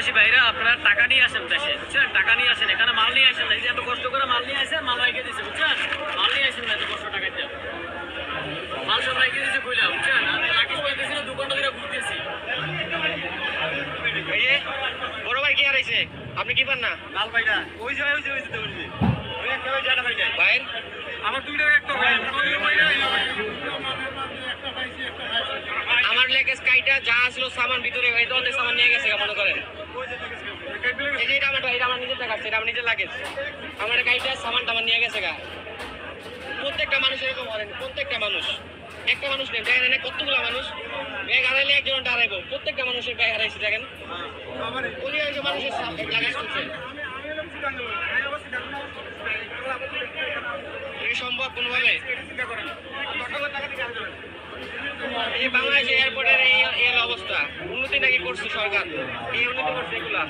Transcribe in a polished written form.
প্রবাসী ভাইরা আপনারা টাকা নিয়ে আসেন দেশে, বুঝছেন? টাকা নিয়ে আসেন, এখানে মাল নিয়ে আসেন না। এই যে এত কষ্ট করে মাল নিয়ে আসেন, মাল রাইখে দিচ্ছে, বুঝছেন? মাল নিয়ে আসেন না এত কষ্ট টাকা দিয়ে। মাল সব রাইখে দিচ্ছে কইলা, বুঝছেন? আমি রাকেশ পাইতেছি না, 2 ঘন্টা ধরে ঘুরতেছি। এই যে বড় ভাই কি হারাইছে, আপনি কি পান না? লাল ভাইরা ওই যে তো বলছি ওই একটা ওই জায়গা ভাই ভাই আমার 2 টাকা একটা ভাই ওই ভাইরা আমার লেগে স্কাইটা যা আসলো সামান ভিতরে এই তো অনেক সামান নিয়ে গেছে মনে করেন। এই যে এটা আমার নিজের টাকা, এটা আমার নিজের লাগেজ। আমার গাড়িটা সামান টামান নিয়ে গেছে গা। প্রত্যেকটা মানুষ এরকম করেন, প্রত্যেকটা মানুষ। একটা মানুষ নেই, দেখেন এনে কতগুলো মানুষ ব্যাগ হারাইলে একজন হারাইবো। প্রত্যেকটা মানুষের ব্যাগ হারাইছে দেখেন, অধিকাংশ মানুষের লাগেজ খুলছে। সম্ভব কোনোভাবে এই বাংলাদেশ এয়ারপোর্টের এই অবস্থা উন্নতি নাকি করছে সরকার, এই উন্নতি করছে এগুলা